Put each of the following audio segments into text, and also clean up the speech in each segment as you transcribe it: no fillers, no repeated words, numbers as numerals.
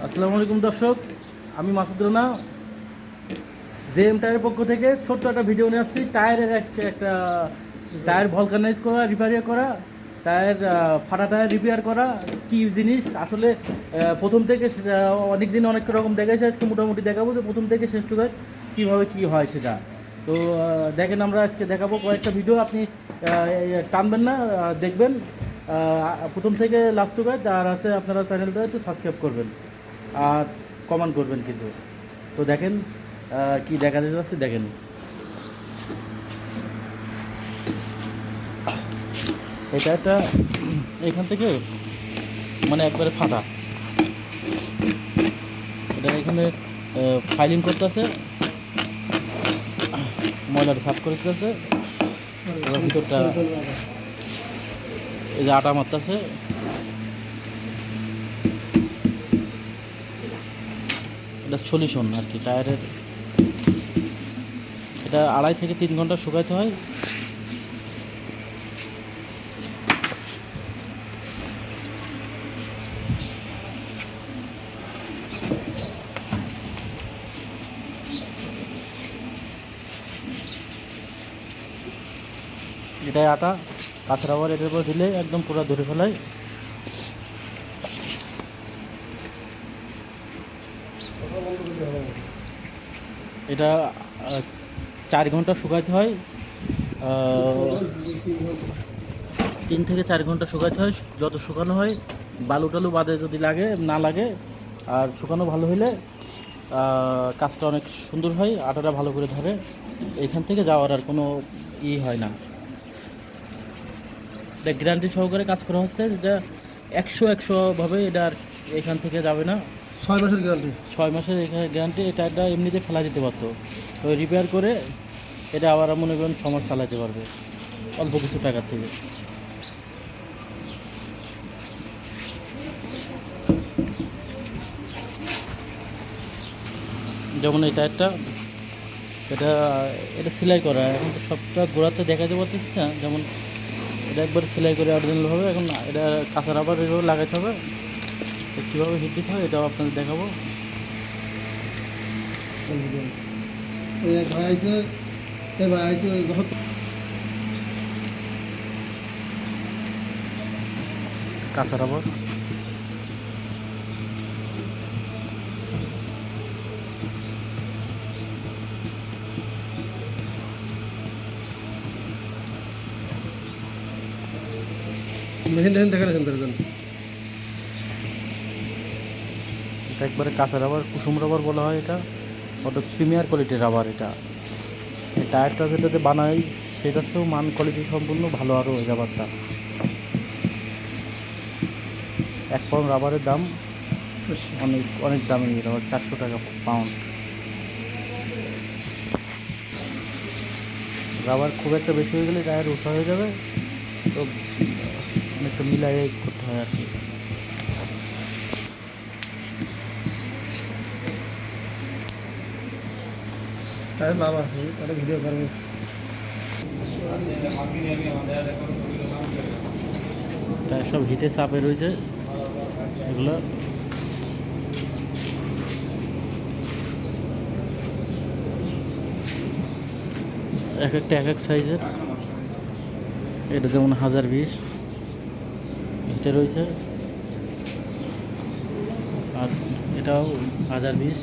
আসসালামু আলাইকুম দর্শক, আমি মাসুদ রানা জেএম টায়ারের পক্ষ থেকে ছোট্ট একটা ভিডিও নিয়ে আসছি। টায়ারের একটা টায়ার ভলকানাইজ করা, রিপেয়ার করা, টায়ার ফাটা টায়ার রিপেয়ার করা কী জিনিস আসলে প্রথম থেকে অনেক দিন অনেক রকম দেখাইছে। আজকে মোটামুটি দেখাবো যে প্রথম থেকে শেষ টুকার কীভাবে কী হয় সেটা। তো দেখেন, আমরা আজকে দেখাবো কয়েকটা ভিডিও, আপনি টানবেন না, দেখবেন প্রথম থেকে লাস্ট টুকার। আর আছে আপনারা চ্যানেলটা একটু সাবস্ক্রাইব করবেন আর কমেন্ট করবেন কিছু। তো দেখেন কি দেখা যাচ্ছে, দেখেন। এটা একটা এখান থেকে মানে একবারে ফাটা, এটা এখানে ফাইলিং করতেছে, ময়লাটা সাফ করতেছে, ভিতরটা এই যে আটা মারতেছে। এটা সলিউশন আর কি টায়ারের। এটা 2.5 থেকে 3 ঘন্টা শুকাইতে হয়। এটাই আটা, কাঁচা রাবার এটার উপর দিলে একদম পুরো ধরে ফেলায়। এটা 4 ঘন্টা শুকাইতে হয়, 3 থেকে 4 ঘন্টা শুকাইতে হয়। যত শুকানো হয়, বালু টালু বাদে যদি লাগে না লাগে, আর শুকানো ভালো হলে কাজটা অনেক সুন্দর হয়, আটাটা ভালো করে ধরে। এখান থেকে যাওয়ার আর কোনো হয় না। এটা গ্যারান্টি সহকারে কাজ করা হচ্ছে, যেটা 100-100ভাবে এটা আর এখান থেকে যাবে না। 6 মাসের গ্যারান্টি, 6 মাসের এখানে গ্যারান্টি। এটা এমনিতে ফেলা যেতে পারতো, তো রিপেয়ার করে এটা আবার মনে করেন 6 মাস চালাতে পারবে অল্প কিছু টাকার থেকে। যেমন এই টায়ারটা, এটা সেলাই করা, এখন তো সবটা গোড়াতে দেখাতে পারতেছি না। যেমন এটা একবার সেলাই করে অরিজিনাল হবে। এখন এটা কাঁচা রাবার এভাবে লাগাইতে হবে, কীভাবে হিট দিতে হয় এটাও আপনাদের দেখাবো। কাঁচা রাবার মেশিন দেখে রাখেন তার জন্য। এটা একবারে কাঁচা রাবার, কুসুম রাবার বলা হয় এটা। ওটা প্রিমিয়ার কোয়ালিটির রাবার। এটা এই টায়ারটা যেটাতে বানাই সেটার থেকেও মান কোয়ালিটি সম্পূর্ণ ভালো আরও ওই রাবারটা। 1 পাউন্ড রাবারের দাম অনেক দামি রাবার, 400 টাকা পাউন্ড। রাবার খুব একটা বেশি হয়ে গেলে টায়ার উঁচা হয়ে যাবে, তো অনেকটা মিলাই করতে হয় আর কি। তাই বাবা তাহলে ভিডিও করবো। টায়ার সব হিটে চাপে রয়েছে এগুলো। এক একটা এক এক সাইজের। এটা যেমন 1020 হিটে রয়েছে, আর এটাও 1020।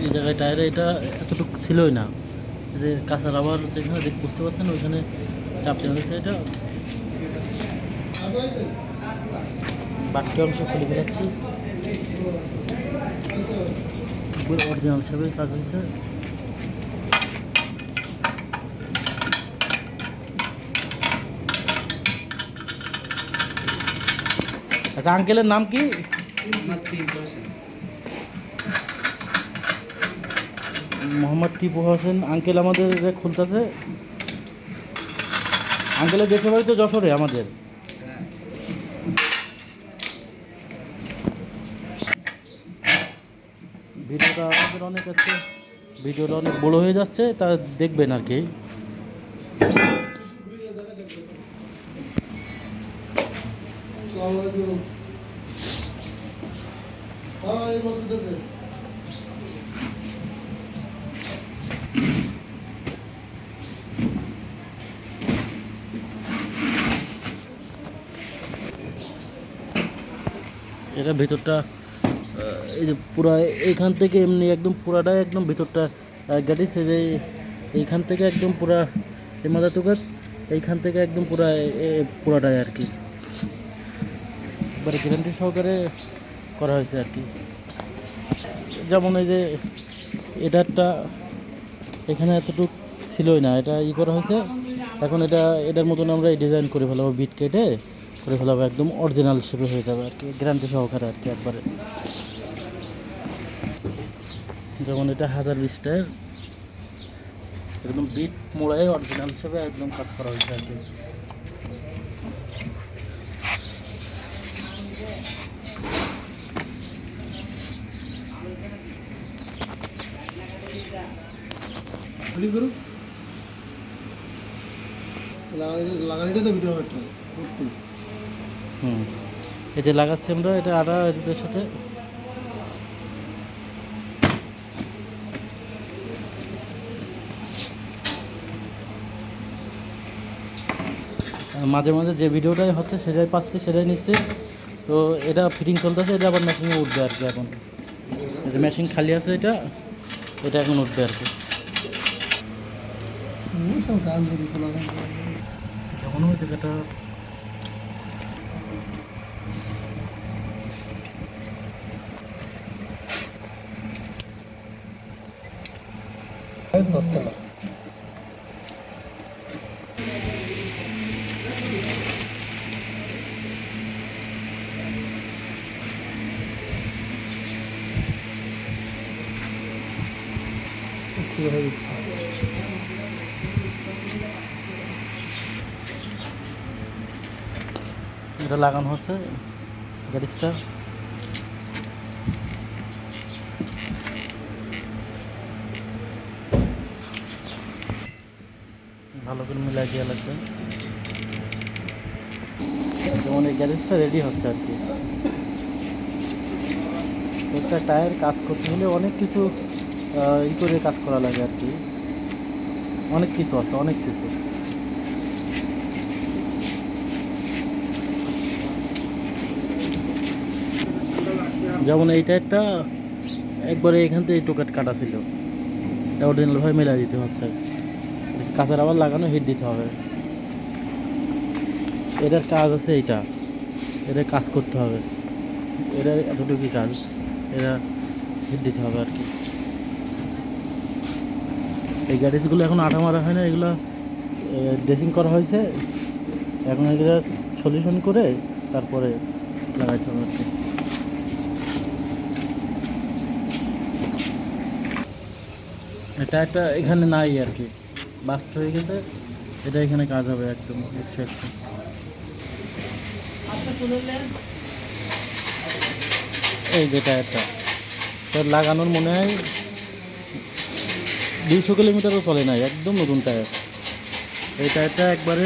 এই জায়গায় টায়ারে এটা এতটুকু ছিলই না, যে কাঁচা রাবার যেখানে বুঝতে পারছেন ওইখানে চাপ দেওয়া হয়েছে। এটা বাকি অংশ খুলে ফেলাচ্ছি। অরিজিনাল হিসাবে কাজ হয়েছে। আচ্ছা, আঙ্কেলের নাম কি? মোহাম্মদ টিপু হোসেন আঙ্কেল আমাদের এটা খুলতেছে। আঙ্কেলের দেশের বাড়ি তো যশোরে আমাদের। ভিডিওটা আমাদের অনেক আছে, ভিডিওটা অনেক বড় হয়ে যাচ্ছে, তা দেখবেন আর কি। এটা ভেতরটা এই যে পুরা এইখান থেকে এমনি একদম পুরাটাই একদম ভেতরটা গাড়ি যে এইখান থেকে একদম পুরা এই মাথা টুকাত এইখান থেকে একদম পুরা পুরাটাই আর কি এবারে গ্যারান্টি সহকারে করা হয়েছে আর কি। যেমন এই যে এটারটা এখানে এতটুকু ছিলই না, এটা করা হয়েছে। এখন এটার মতন আমরা এই ডিজাইন করে ফেলাবো, বিট কেটে করে ফেলাবো, একদম অরিজিনাল হিসেবে হয়ে যাবে আর কি, গ্যারান্টি সহকারে আর কি একবারে। যেমন এটা 1020 টাকার একদম বিট মোড়ায় অরিজিনাল হিসেবে একদম কাজ করা হয়েছে আর কি। লাগানিটা তো ভিডিও একটা এই যে লাগাচ্ছি আমরা, এটা আটা এর সাথে মাঝে মাঝে যে ভিডিওটাই হচ্ছে সেটাই পাচ্ছি, সেটাই নিচ্ছি। তো এটা ফিটিং চলতেছে, এটা আবার মেশিনে উঠবে আর কি। এখন এই যে মেশিন খালি আছে, এটা এখন উঠবে আর কি। যখন হইতেছে এটা এটা লাগানো হচ্ছে গ্যারেজটা। ভালো করে মিলাই দেওয়া লাগবে। যেমন এই গ্যারেজটা রেডি হচ্ছে আর কি। একটা টায়ার কাজ করতে হলে অনেক কিছু করে কাজ করা লাগে আর কি, অনেক কিছু আছে, অনেক কিছু। যেমন এই টায়ারটা একবারে এখান থেকে টোকাট কাটা ছিল, অরিজিনালভাবে মেলাই দিতে হচ্ছে। কাঁচার আবার লাগানো হিট দিতে হবে। এটার কাজ আছে, এটা কাজ করতে হবে, এটার এতটুকুই কাজ, এটা হিট দিতে হবে আর কি। এই গ্যারেজগুলো এখন আঠা মারা হয় না, এগুলো ড্রেসিং করা হয়েছে। এখন এগুলো সলিউশন করে তারপরে লাগাইতে হবে আর কি। এটা একটা এখানে নাই আর কি, বাস্ট হয়ে গেছে। এটা এখানে কাজ হবে একদম 100%। এই যে টায়ারটা লাগানোর মনে হয় 200 কিলোমিটারও চলে নাই, একদম নতুন টায়ার। এই টায়ারটা একবারে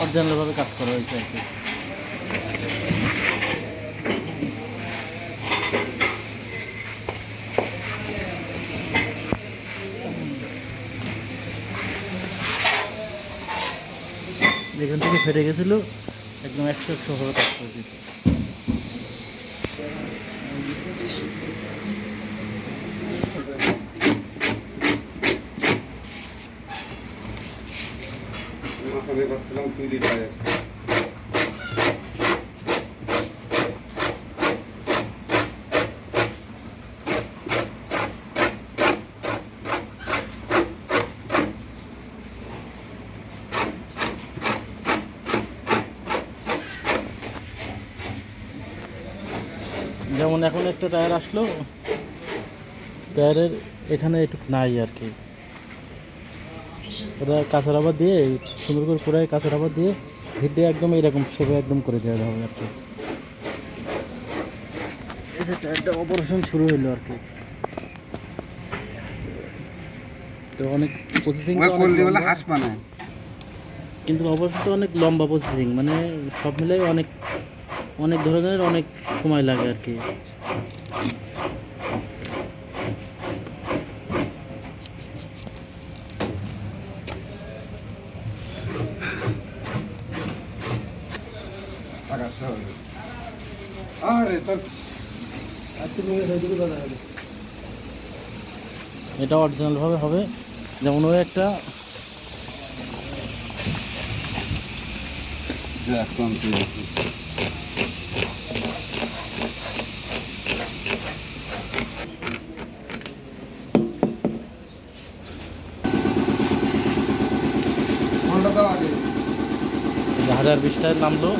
অরিজিনালভাবে কাজ করা হয়েছে আর কি। যেখান থেকে ফেটে গেছিলো একদম 100% ভাবে কাজ করে দিয়েছে। আমি ভাবছিলাম 2 লিটার। যেমন এখন একটা টায়ার আসলো, টায়ারের এখানে একটু নাই আর কি, এটা কাঁচা রাবার দিয়ে সুন্দর করে পুরাই কাঁচা রাবার দিয়ে হিট দিয়ে একদম এরকম শেপে একদম করে দেওয়া হবে আর কি। এই যে টায়ারটা অপারেশন শুরু হইলো আর কি। তো অনেক প্রসেসিং কিন্তু অপারেশনটা অনেক লম্বা প্রসেসিং, মানে সব মিলাই অনেক অনেক ধরনের অনেক সময় লাগে আর কি। এটা অরিজিনাল ভাবে হবে, যেমন ওই একটা হাজার 20 টাকার নামলো।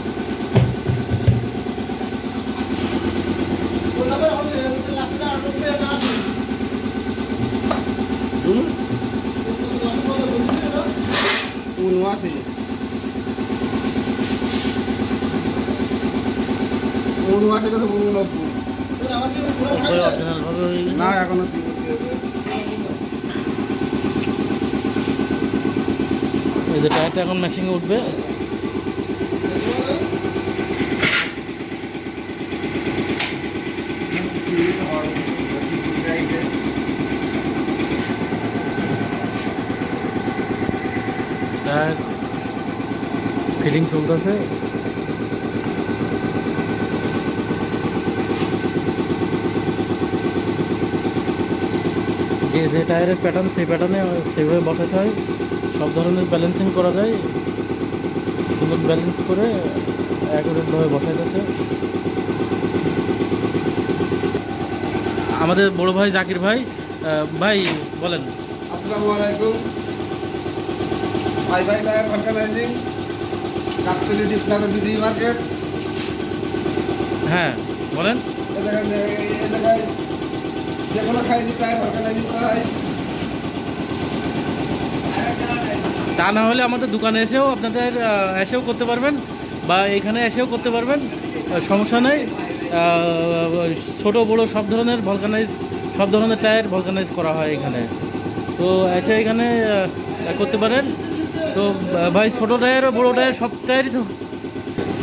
অরিজিনাল ভাবে হয়ে গেছে। না এখনো এই যে টায়ারটা এখন মেশিনে উঠবে। টায়ার ফিটিং চলতেছে। যে যে টায়ারের প্যাটার্ন সেই প্যাটার্নে সেভাবে বসাতে হয়, সব ধরনের ব্যালেন্সিং করা যায়, সুন্দর ব্যালেন্স করে অ্যাকুরেটভাবে বসাইতেছে আমাদের বড় ভাই জাকির ভাই। ভাই বলেন। আসসালামু আলাইকুম। ভাই ভাই টায়ার ফার্কানাইজিং, কাকতলী ডিপনাগর বিজি মার্কেট। হ্যাঁ বলেন। এ জায়গায় যে কোনো খাইজি টায়ার ফার্কানাইজিং করা হয়। তা না হলে আমাদের দোকানে এসেও আপনাদের এসেও করতে পারবেন, বা এখানে এসেও করতে পারবেন, সমস্যা নেই। ছোট বড় সব ধরনের ভলকানাইজ, সব ধরনের টায়ার ভলকানাইজ করা হয় এখানে। তো এসে এখানে করতে পারেন। তো ভাই ছোটো টায়ার বড়ো টায়ার সব টায়ারই তো,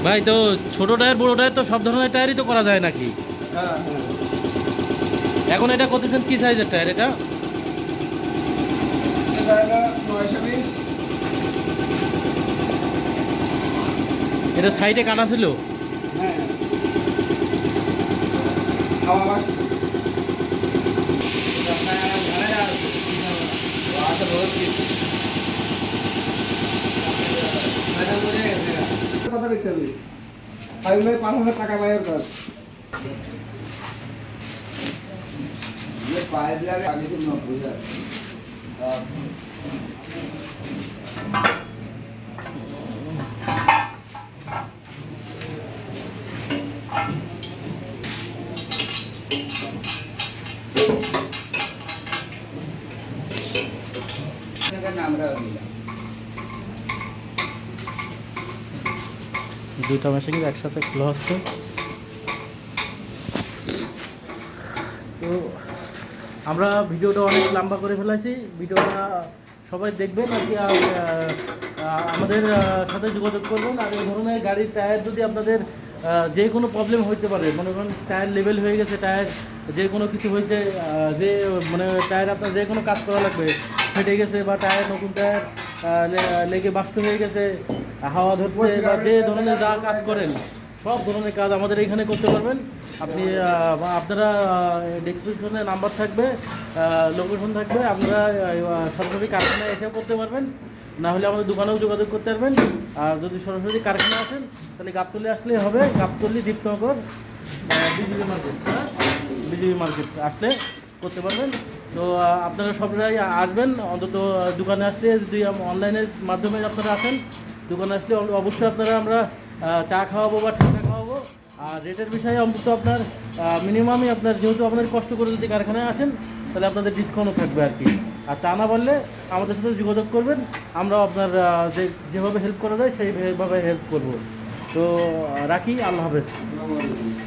ভাই তো ছোটো টায়ার বড়ো টায়ার তো সব ধরনের টায়ারই তো করা যায় নাকি? হ্যাঁ হ্যাঁ। এখন এটা করতেছেন কী সাইজের টায়ার এটা? এটা হলো 920। এটা সাইডে কাটা ছিল? হ্যাঁ। হাওয়া কথা দেখতে হবে। আমি 5,000 টাকা বাইর কর। পায়ের লাগে আগে তো 90,000। দুইটা মেশিন একসাথে খোলা হচ্ছে। তো আমরা ভিডিওটা অনেক লম্বা করে ফেলেছি, ভিডিওটা সবাই দেখবেন আর কি। আমাদের সাথে যোগাযোগ করবেন। আর এই ধরনের গাড়ির টায়ার যদি আপনাদের যে কোনো প্রবলেম হইতে পারে, মনে করেন টায়ার লেভেল হয়ে গেছে, টায়ার যে কোনো কিছু হয়েছে, যে মানে টায়ার আপনার যে কোনো কাজ করা লাগবে, ফেটে গেছে, বা টায়ার নতুন টায়ার লেগে বাস্ট হয়ে গেছে, হাওয়া ধরছে, বা যে ধরনের যা কাজ করেন সব ধরনের কাজ আমাদের এখানে করতে পারবেন আপনি। আপনারা ডেসক্রিপশনে নাম্বার থাকবে, লোকেশন থাকবে, আপনারা সরাসরি কারখানায় এসেও করতে পারবেন, না হলে আমাদের দোকানেও যোগাযোগ করতে পারবেন। আর যদি সরাসরি কারখানা আসেন তাহলে গাবতলী আসলেই হবে, Gabtali Dipnagar BGB market, BGB market আসলে করতে পারবেন। তো আপনারা সবাই আসবেন, অন্তত দোকানে আসলে যদি অনলাইনের মাধ্যমে আপনারা আসেন, দোকানে আসলে অবশ্যই আপনারা আমরা চা খাওয়াবো বা ঠান্ডা খাওয়াবো, আর রেটের বিষয়ে অন্তত আপনার মিনিমামই আপনার যেহেতু আপনাদের কষ্ট করে যদি কারখানায় আসেন তাহলে আপনাদের ডিসকাউন্টও থাকবে আর কি। আর তা না বললে আমাদের সাথে যোগাযোগ করবেন, আমরা আপনার যেভাবে হেল্প করা যায় সেইভাবে হেল্প করব। তো রাখি, আল্লাহ হাফেজ। আসসালামু আলাইকুম।